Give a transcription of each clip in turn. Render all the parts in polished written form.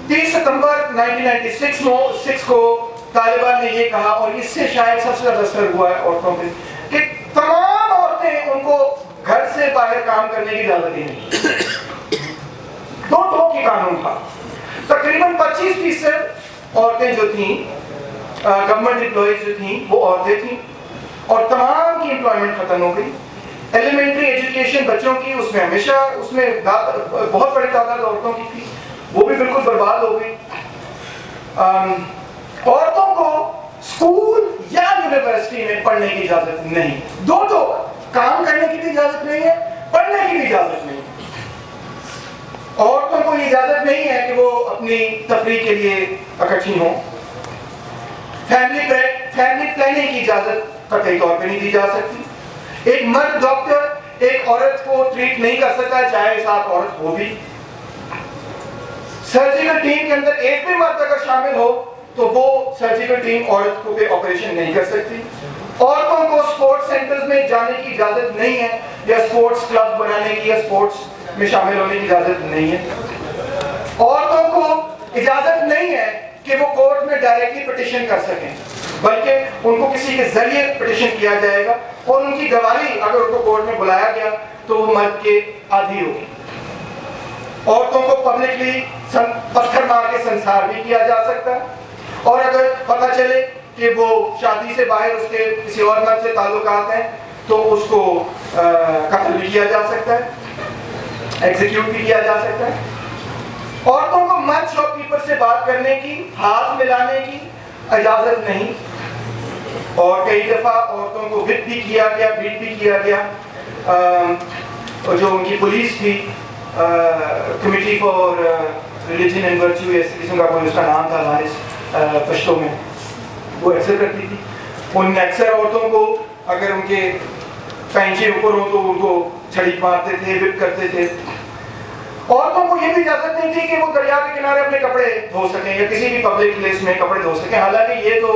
30 ستمبر 1996 کو طالبان نے یہ کہا، اور اس سے شاید سب سے زیادہ اثر ہوا ہے عورتوں پہ، کہ تمام عورتیں ان کو گھر سے باہر کام کرنے کی اجازت ہی نہیں۔ دو کی قانون تھا۔ تقریباً 25% عورتیں جو تھیں، گورنمنٹ امپلائیز جو تھیں وہ عورتیں تھیں، اور تمام کی امپلائمنٹ ختم ہو گئی۔ ایلیمنٹری ایجوکیشن بچوں کی، اس میں ہمیشہ بہت بڑی تعداد عورتوں کی تھی، وہ بھی بالکل برباد ہو گئی۔ عورتوں کو اسکول یا یونیورسٹی میں پڑھنے کی اجازت نہیں، دو کام کرنے کی بھی اجازت نہیں ہے، پڑھنے کی بھی اجازت نہیں ہے۔ عورتوں کو یہ اجازت نہیں ہے کہ وہ اپنی تفریح کے لیے اکٹھی ہوں۔ فیملی پلاننگ کی اجازت قطعی طور پہ نہیں دی جا سکتی۔ ایک مرد ڈاکٹر ایک عورت کو ٹریٹ نہیں کر سکتا چاہے ساتھ عورت ہو بھی۔ سرجیکل ٹیم کے اندر ایک بھی مرد اگر شامل ہو تو وہ سرجیکل ٹیم عورت کو پہ آپریشن نہیں کر سکتی۔ عورتوں کو سپورٹس سینٹرز میں جانے کی اجازت نہیں ہے، یا سپورٹس کلب بنانے کی یا سپورٹس میں شامل ہونے کی اجازت نہیں ہے۔ عورتوں کو اجازت نہیں ہے کہ وہ کورٹ میں ڈائریکٹلی پٹیشن کر سکیں، بلکہ ان کو کسی کے ذریعے پٹیشن کیا جائے گا، اور ان کی گواہی اگر ان کو کورٹ میں بلایا گیا تو وہ مرد کے عادی ہوگی۔ عورتوں کو پبلکلی پتھر مار کے سنسار بھی کیا جا سکتا ہے، اور اگر پتہ چلے کہ وہ شادی سے باہر اس کے کسی اور مرد سے تعلقات ہیں تو اس کو قتل بھی کیا جا سکتا ہے، ایگزیکیوٹ بھی کیا جا سکتا ہے۔ عورتوں کو مرد شاپ کیپر سے بات کرنے کی، ہاتھ ملانے کی اجازت نہیں، اور کئی دفعہ عورتوں کو وپ بھی کیا گیا، بیٹ بھی کیا گیا۔ جو ان کی پولیس تھی، committee for religion and virtue, ایسے قسم کا کوئی اس کا نام تھا ہمارے پشتوں میں، وہ اکثر کرتی تھی۔ ان نے اکثر عورتوں کو اگر ان کے پینچے اوپر ہوں تو ان کو چھڑی مارتے تھے، وپ کرتے تھے۔ عورتوں کو یہ بھی اجازت نہیں تھی کہ وہ دریا کے کنارے اپنے کپڑے دھو سکیں یا کسی بھی پبلک پلیس میں کپڑے دھو سکیں، حالانکہ یہ تو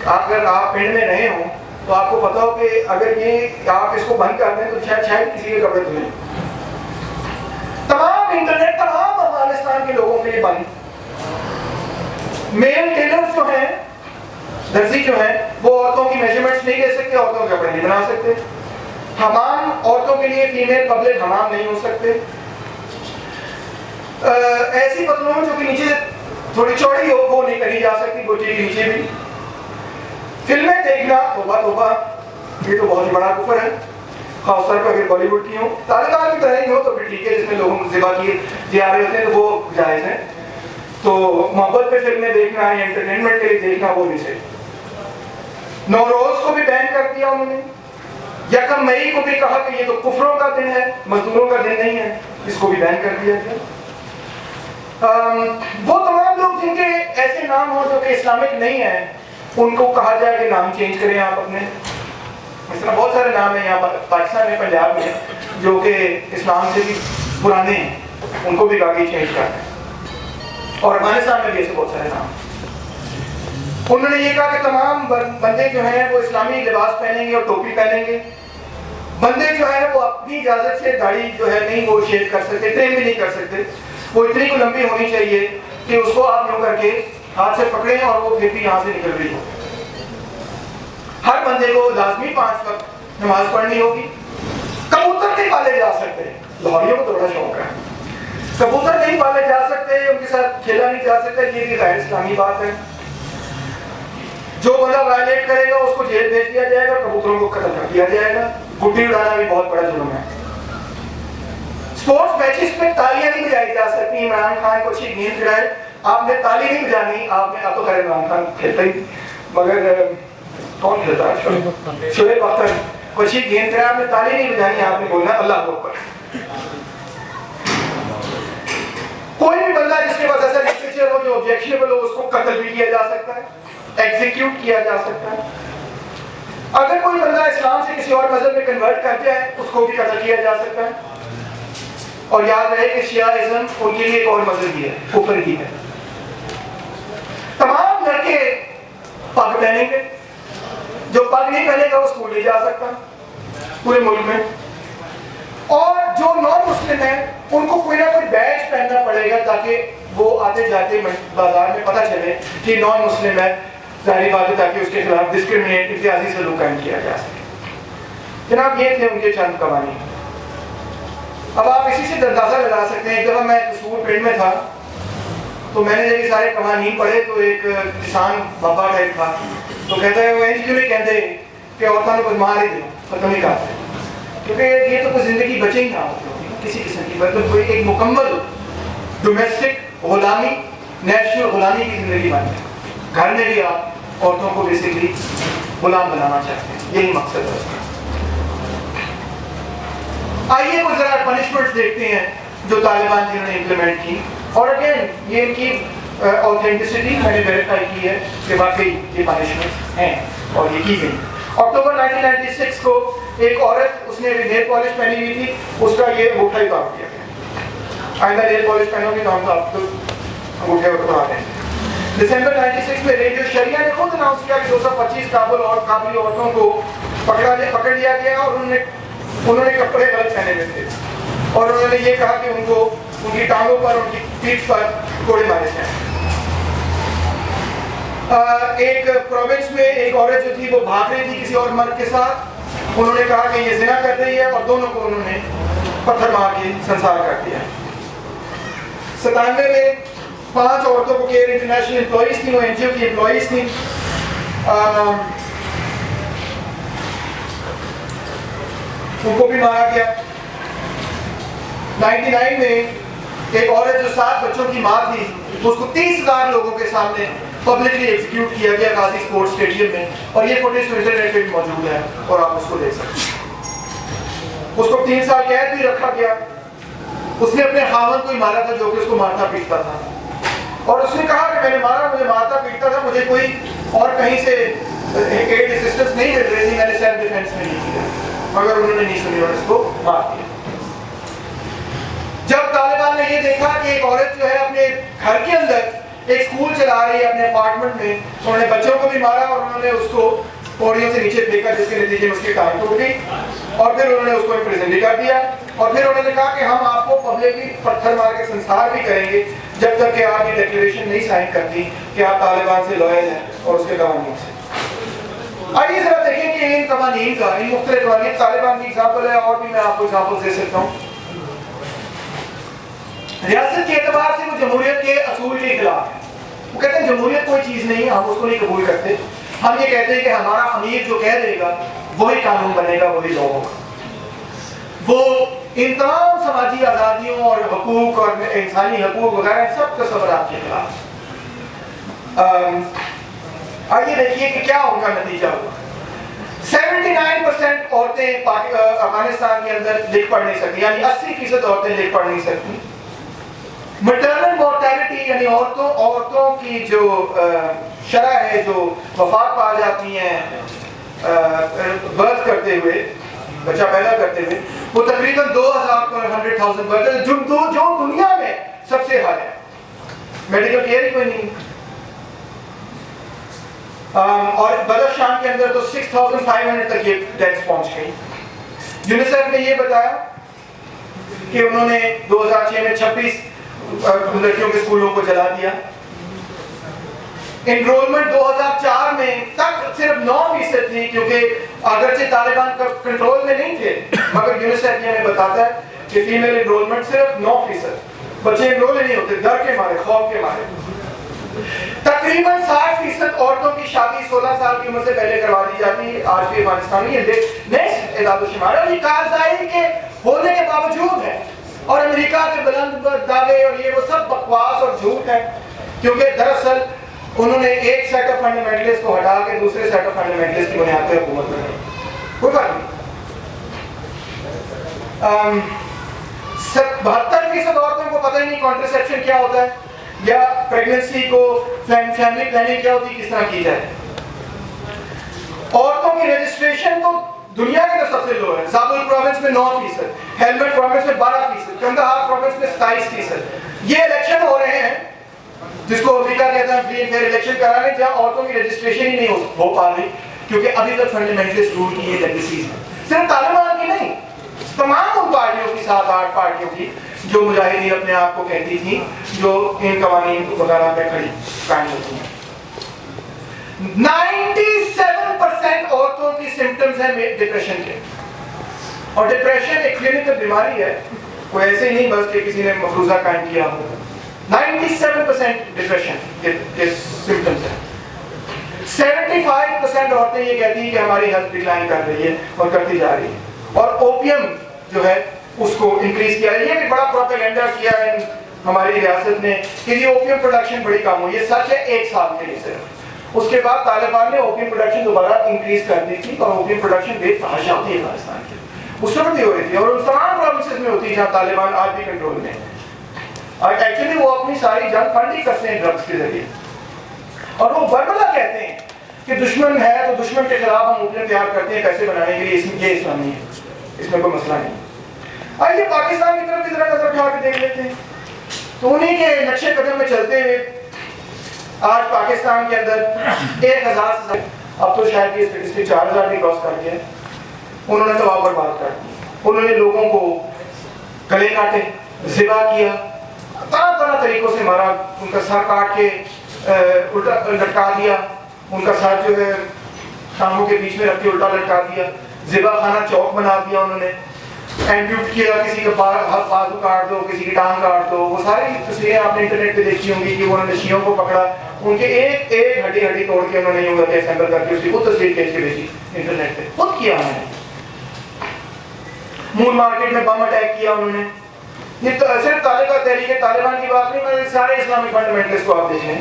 اگر آپ پنڈ میں رہے ہوں تو آپ کو پتا ہو کہ اگر یہ آپ اس کو بند کر دیں تو شاید کسی کے کپڑے دھلیں۔ تمام انٹرنیٹ تمام افغانستان کے لوگوں کے لیے بند۔ میل ٹیلرز جو ہیں، درزی جو ہیں، وہ عورتوں کی میجرمنٹس نہیں لے سکتے، عورتوں کے کپڑے نہیں بنا سکتے۔ حمام عورتوں کے لیے فیمیل پبلک حمام نہیں ہو سکتے۔ ایسی پتلون جو کہ نیچے تھوڑی چوڑی ہو وہ نہیں پہنی جا سکتی، گوٹی کے نیچے بھی۔ فلمیں دیکھنا، توبہ توبہ، یہ تو بہت ہی بڑا کفر ہے، خاص طور پر اگر بالی ووڈ کی ہوں۔ طالبان کی طرح ہی ہو تو پھر ٹھیک ہے، جس میں لوگوں کو ذبح کیے جا رہے ہوتے ہیں تو وہ جائز ہے۔ تو محبت پہ فلمیں دیکھنا یا انٹرٹینمنٹ کے لیے دیکھنا وہ نہیں صحیح۔ نوروز کو بھی بین کر دیا انہوں نے۔ یکم مئی کو بھی کہا کہ یہ تو کفروں کا دن ہے، مزدوروں کا دن نہیں ہے، اس کو بھی بین کر دیا گیا۔ وہ تمام لوگ جن کے ایسے نام ہوں جو کہ اسلامک نہیں ہیں، ان کو کہا جائے کہ نام چینج کریں آپ اپنے۔ مثلا بہت سارے نام ہیں یہاں پاکستان میں، پنجاب میں، جو کہ اسلام سے بھی پرانے ہیں، ان کو بھی کہا کہ چینج کریں، اور افغانستان میں بھی ایسے بہت سارے نام۔ انہوں نے یہ کہا کہ تمام بندے جو ہیں وہ اسلامی لباس پہنیں گے اور ٹوپی پہنیں گے۔ بندے جو ہیں وہ اپنی اجازت سے داڑھی جو ہے نہیں وہ شیو کر سکتے، ٹریم بھی نہیں کر سکتے، وہ اتنی کو لمبی ہونی چاہیے کہ اس کو آپ یوں کر کے ہاتھ سے پکڑیں اور وہ پھر بھی یہاں سے نکل رہی ہو۔ ہر بندے کو لازمی 5 وقت نماز پڑھنی ہوگی۔ کبوتر نہیں پالے جا سکتے، لاہوریوں کو تو بڑا شوق ہے، کبوتر نہیں پالے جا سکتے، ان کے ساتھ کھیلا نہیں جا سکتا، یہ بھی غیر اسلامی بات ہے۔ جو بندہ وائلیٹ کرے گا اس کو جیل بھیج دیا جائے گا، کبوتروں کو قتل کر دیا جائے گا۔ گڈی اڑانا بھی بہت بڑا جرم ہے۔ سپورٹس میچز میں تالیاں نہیں بجائی جا سکتی۔ عمران خان کو اچھی گیند کھلائے، آپ نے تالی نہیں بجانی، آپ نے تو خیر عمران خان کھیلتا ہی، مگر کون کھیلتا ہے؟ شعیب اختر کو اچھی گیند کھلائے، آپ نے تالی نہیں بجانی، آپ نے بولنا اللہ اکبر۔ کوئی بھی بندہ جس کے پاس ایسا لٹریچر ہو جو آبجیکشنیبل ہو، اس کو قتل بھی کیا جا سکتا ہے، ایگزیکیوٹ کیا جا سکتا ہے۔ اگر کوئی بندہ اسلام سے کسی اور مذہب میں کنورٹ کر جائے، اس کو بھی قتل کیا جا سکتا ہے۔ اور یاد رہے کہ شیعہ ازم ان کے لیے ایک اور مذہب ہی ہے، کفر ہی ہے۔ تمام لڑکے پگ پہنیں گے، جو پگ نہیں پہنے گا وہ اسکول نہیں جا سکتا پورے ملک میں۔ اور جو نان مسلم ہیں ان کو کوئی نہ کوئی بیج پہننا پڑے گا تاکہ وہ آتے جاتے بازار میں پتہ چلے کہ نان مسلم ہے، ظاہری بات ہے تاکہ اس کے خلاف ڈسکرمنیٹ امتیازی سلوک قائم کیا جا سکے۔ جناب یہ تھے ان کے چند قوانین۔ اب آپ اسی سے اندازہ لگا سکتے ہیں، ایک دفعہ میں قصور پنڈ میں تھا تو میں نے جب یہ سارے قوانین پڑھے تو ایک کسان بابا ٹائپ تھا، تو کہتا ہے وہ انج کیوں نہیں کہتے کہ عورتوں کو مار ہی دو، ختم ہی کرتے، کیونکہ یہ تو کوئی زندگی بچے ہی نہ ہوتی کسی قسم کی، مطلب کوئی ایک مکمل ڈومیسٹک غلامی، نیشنل غلامی کی زندگی بن گئی۔ گھر میں بھی آپ عورتوں کو بیسکلی غلام بنانا چاہتے ہیں، یہی مقصد ہے۔ آئیے وہ ذرا پنشمنٹس دیکھتے ہیں جو طالبان جنہوں نے امپلیمنٹ کی، اور اگین یہ ان کی آتھینٹسٹی میں نے ویریفائی کی ہے کہ واقعی یہ پنشمنٹس ہیں اور یہ کی گئی۔ اکتوبر 1996 کو ایک عورت، اس نے نیل پالش پہنی ہوئی تھی، اس کا یہ انگوٹھا ہی کاٹ دیا گیا۔ آئندہ نیل پالش پہنو گے تو ہم آپ کو انگوٹھے اڑا دیں گے۔ دسمبر 96 میں ریڈیو شریعہ نے خود اناؤنس کیا کہ 225 قابل عورتوں کو پکڑ لیا گیا، اور انہوں نے کپڑے غلط پہنے ہوئے تھے، اور انہوں نے یہ کہا کہ ان کو ان کی ٹانگوں پر، ان کی پیٹھ پر کوڑے مارے جائیں۔ ایک پروونس میں ایک عورت جو تھی وہ بھاگ رہی تھی کسی اور مرد کے ساتھ، انہوں نے کہا کہ یہ زنا کر رہی ہے، اور دونوں کو انہوں نے پتھر مار کے سنسار کر دیا۔ 97 میں 5 عورتوں کو کیئر انٹرنیشنل امپلائیز تھیں، وہ این جی او کی امپلائیز تھیں، ان کو بھی مارا گیا۔ 99 میں ایک عورت جو 7 بچوں کی ماں تھی، اس کو 30,000 لوگوں کے سامنے پبلکلی ایگزیکیوٹ کیا گیا غازی اسپورٹس اسٹیڈیم میں، اور یہ فوٹیج تو انٹرنیٹ پہ بھی موجود ہے اور آپ اس کو دیکھ سکتے ہیں۔ اس کو 3 سال قید بھی رکھا گیا۔ اس نے اپنے خاوند کو ہی مارا تھا جو کہ اس کو مارتا پیٹتا تھا، اور اس نے کہا کہ میں نے مارا، مجھے مارتا پیٹتا تھا، مجھے کوئی اور کہیں سے ایڈ اسسٹنس نہیں مل رہی تھی، میں نے سیلف ڈیفینس میں نہیں کیا، مگر انہوں نے نہیں سنی اور اس کو مار دیا۔ جب طالبان نے یہ دیکھا کہ ایک عورت جو ہے اپنے گھر کے اندر ایک اسکول چلا رہی ہے اپنے اپارٹمنٹ میں، انہوں نے بچوں کو بھی مارا اور انہوں نے اس کو پوڑیوں سے نیچے پھینکا، جس کے نتیجے میں اس کی ٹانگ ٹوٹ گئی، اور پھر انہوں نے اس کو امپریزن بھی کر دیا، اور پھر انہوں نے کہا کہ ہم آپ کو پبلکلی پتھر مار کے سنسار بھی کریں گے جب تک کہ آپ یہ ڈیکلیریشن نہیں سائن کرتی کہ آپ طالبان سے لوئل ہیں اور اس کے قوانین سے۔ آئیے ذرا دیکھیں کہ ان قوانین کا، ان مختلف قوانین، طالبان کی ایگزامپل ہے، اور بھی میں آپ کو ایگزامپل دے سکتا ہوں۔ ریاست کے اعتبار سے وہ جمہوریت کے اصول کے خلاف ہے۔ وہ کہتے ہیں جمہوریت کوئی چیز نہیں، ہم اس کو نہیں قبول کرتے، ہم یہ کہتے ہیں کہ ہمارا امیر جو کہہ دے گا وہی قانون بنے گا، وہی لا ہوگا۔ وہ ان تمام سماجی آزادیوں اور حقوق اور انسانی حقوق وغیرہ سب تصورات کے خلاف۔ آئیے دیکھیے کہ کیا ان کا نتیجہ ہوا۔ 79% عورتیں افغانستان کے اندر لکھ پڑھ نہیں سکتی، یعنی 80% عورتیں لکھ پڑھ نہیں سکتی۔ مٹرنل مورٹیلٹی یعنی عورتوں کی جو شرح ہے، جو وفات پا جاتی ہیں برتھ کرتے ہوئے، بچہ پیدا کرتے ہوئے، وہ تقریباً 2,000 برتھ جو دنیا میں سب سے ہائی ہے۔ میڈیکل کیئر ہی کوئی نہیں، اور بدخشان کے اندر تو 6,500 تک یہ ڈیتھس پہنچ گئی۔ یونیسیف نے یہ بتایا کہ انہوں نے 2006 میں 26 لڑکیوں کے اسکولوں کو جلا دیا۔ انرولمنٹ 2004 میں تک صرف 9% تھی، کیونکہ اگرچہ طالبان کنٹرول میں نہیں تھے، مگر یونیسیف یہ ہمیں بتاتا ہے کہ فیمیل انرولمنٹ صرف 9%، بچے انرول نہیں ہوتے ڈر کے مارے، خوف کے مارے۔ تقریباً 60% عورتوں کی شادی 16 سال کی عمر سے پہلے کروا دی جاتی ہے آج بھی افغانستان میں، یہ نیکسٹ اعداد و شمار ہے، اور یہ کارزائی کے ہونے کے باوجود ہے، اور امریکہ کے بلند دعوے اور یہ وہ سب بکواس اور جھوٹ ہے، کیونکہ دراصل انہوں نے ایک سیٹ آف فنڈامنٹلسٹ کو ہٹا کے دوسرے سیٹ آف فنڈامنٹلسٹ کی بنیاد پہ حکومت بنائی۔ کوئی فرق نہیں۔ 72% عورتوں کو پتہ ہی نہیں کانٹرسیپشن کیا ہوتا ہے، یا پریگننسی کو فیملی پلاننگ کیا ہوتی ہے، کس طرح کی جائے۔ عورتوں کی رجسٹریشن تو دنیا کے سب سے لو ہے۔ زابل پروونس میں 9%، ہیلمٹ پروونس میں 12%، کندہار پروونس میں 27%۔ یہ الیکشن ہو رہے ہیں جس کو امریکہ کہتا ہے فری اینڈ فیئر الیکشن کرا رہے ہیں، جہاں عورتوں کی رجسٹریشن ہی نہیں ہو پا رہی، کیونکہ ابھی تک فنڈامنٹلسٹ رول کی یہ لیگیسیز ہیں، صرف طالبان کی نہیں، تمام ان پارٹیوں کی 7-8 پارٹیوں کی جو مجاہدین اپنے آپ کو کہتی تھیں، جو ان قوانین وغیرہ پہ کھڑی قائم ہوتی ہیں. 97% عورتوں کی سمپٹمز ہیں ڈپریشن کے. اور ڈپریشن ایک کلینکل بیماری ہے، کوئی ایسے ہی نہیں بس کہ کسی نے مفروضہ قائم کیا ہو. 97% ڈپریشن کے سمپٹمز ہیں. 75% عورتیں یہ کہتی ہیں کہ ہماری ہیلتھ ڈکلائن کر رہی ہے اور کرتی جا رہی ہے. اور اوپیم جو ہے اس کو انکریز کیا ہے. یہ بھی بڑا پروپیگنڈا کیا ہے ہماری ریاست نے کہ یہ اوپیم پروڈکشن بڑی کم ہوئی ہے. سچ ہے 1 سال کے لیے صرف. اس کے بعد طالبان نے اوپیم پروڈکشن دوبارہ انکریز کر دی تھی اور اوپیم پروڈکشن بے تحاشا ہوتی ہے پاکستان کی. اس وقت بھی ہو رہی تھی اور ان تمام پروونسز میں ہوتی ہے جہاں طالبان آج بھی کنٹرول میں ہے. اور ایکچولی وہ اپنی ساری جنگ فنڈ ہی کرتے ہیں ڈرگس کے ذریعے. اور وہ بربلا کہتے ہیں کہ دشمن ہے تو دشمن کے خلاف ہم اوپیم تیار کرتے ہیں پیسے بنانے کے لیے. یہ اسلامی ہے، اس میں کوئی مسئلہ نہیں. آئیے پاکستان کی طرف بھی ذرا نظر اٹھا کے دیکھ لیتے ہیں. تو انہیں کے نقشے قدم میں چلتے ہوئے آج پاکستان کے اندر 1000 سے اب تو شاید یہ اسٹیٹسٹک 4000 بھی کراس کر گیا. انہوں نے تباہ برباد کر دی. انہوں نے لوگوں کو گلے کاٹے، ذبح کیا، طرح طرح طریقوں سے مارا. ان کا سر کاٹ کے الٹا لٹکا دیا، ان کا سر جو ہے ٹانگوں کے بیچ میں رکھ کے الٹا لٹکا دیا. ذبح خانہ چوک بنا دیا انہوں نے. اینڈیوٹ کیا، کسی کا بازو کاٹ دو، کسی کی ٹانگ کاٹ دو. وہ ساری تصویریں آپ نے انٹرنیٹ پہ دیکھی ہوں گی کہ انہوں نے شیعوں کو پکڑا، ان کے ایک ایک ہڈی توڑ کے انہوں نے یوں کر کے اسمبل کر کے اس کی خود تصویر کھینچ کے بھیجی انٹرنیٹ پہ. خود کیا انہوں نے. مون مارکیٹ میں بم اٹیک کیا انہوں نے. یہ صرف تحریک طالبان کی بات نہیں، میں سارے اسلامی فنڈامنٹلسٹ کو آپ دیکھیں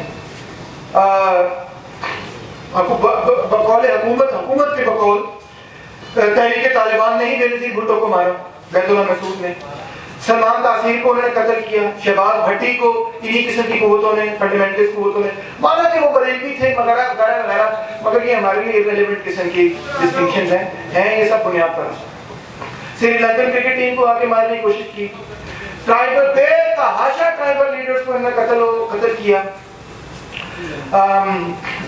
بقول حکومت کے بقول تحریک طالبان نے ہی بینظیر بھٹو کو مارا بیت اللہ مسعود نے. سلمان تاثیر کو انہوں نے قتل کیا. شہباز بھٹی کو انہی قسم کی قوتوں نے، فنڈامنٹلسٹ قوتوں نے مانا کہ وہ بریلوی تھے وغیرہ وغیرہ، مگر یہ ہمارے لیے irrelevant قسم کی ڈسٹنکشنز ہیں یہ سب بنیاد پر. سری لنکن کرکٹ ٹیم کو آگے مارنے کی کوشش کی. ٹرائبل بے تحاشا ٹرائبل لیڈرز کو انہوں نے قتل کیا.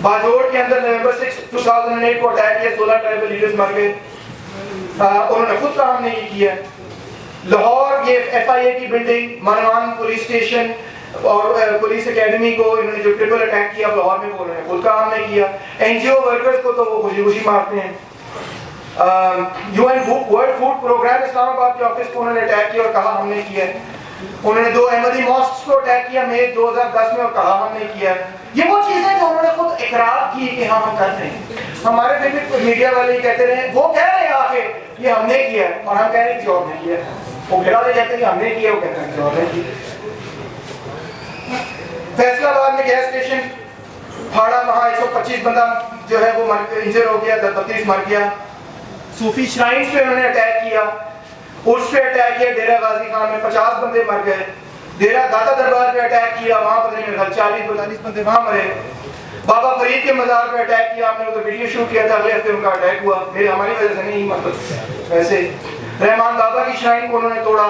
باجوڑ کے اندر نومبر 6 2008 کو اٹیک کیا، 16 ٹرائبل لیڈرز مر گئے. انہوں نے خود کام نہیں کیا. لاہور یہ FIA کی بلڈنگ، منوان پولیس اسٹیشن اور پولیس اکیڈمی کو انہوں نے جو ٹرپل اٹیک کیا لاہور میں، وہ انہوں نے خود کام نہیں کیا. NGO ورکرز کو تو وہ خوشی خوشی مارتے ہیں. UN ورلڈ فوڈ پروگرام اسلام آباد کے آفس کو انہوں نے اٹیک کیا اور کہا ہم نے کیا ہے. انہوں نے 2 احمدی ماسکس کو اٹیک کیا مئی 2010 میں اور کہا ہم نے کیا ہے. یہ وہ چیزیں جو انہوں نے خود اقرار کی کہ ہم کر رہے ہیں. ہمارے پہ بھی میڈیا والے کہتے رہے، وہ کہہ رہے ہیں آ کے یہ ہم نے کیا ہے اور ہم کہہ رہے ہیں کسی اور نے کیا ہے. وہ بھیڑا والے کہتے ہیں کہ ہم نے کیا، وہ کہتے ہیں کسی اور نے کیا. فیصل آباد میں گیس اسٹیشن پھاڑا، وہاں 125 بندہ جو ہے وہ انجر ہو گیا، 32 مر گیا. صوفی شرائنز پہ انہوں نے اٹیک کیا، اس پہ اٹیک کیا ڈیرہ غازی خان میں 50 بندے مر گئے. ڈیرہ داتا دربار پہ اٹیک کیا، وہاں پتہ نہیں 40-42 بندے وہاں مرے. بابا فرید کے مزار پہ اٹیک کیا، ہم نے ادھر ویڈیو شوٹ کیا تھا، اگلے ہفتے ان کا اٹیک ہوا. ہماری وجہ سے نہیں، مطلب ویسے. رحمان بابا کی شرائن کو انہوں نے توڑا،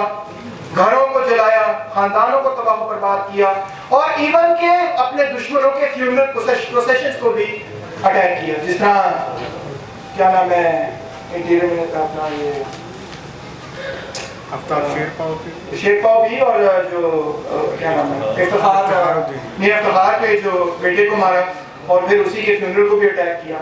گھروں کو جلایا، خاندانوں کو تباہ و برباد کیا، اور ایون کہ اپنے دشمنوں کے فیونرل پروسیشنز کو بھی اٹیک کیا. جس طرح کیا نام ہے انٹیریئر منسٹر اپنا یہ شیرپاؤ بھی، اور جو کیا نام ہے افتخار کے جو بیٹے کو مارا اور پھر اسی کے فیونرل کو بھی اٹیک کیا.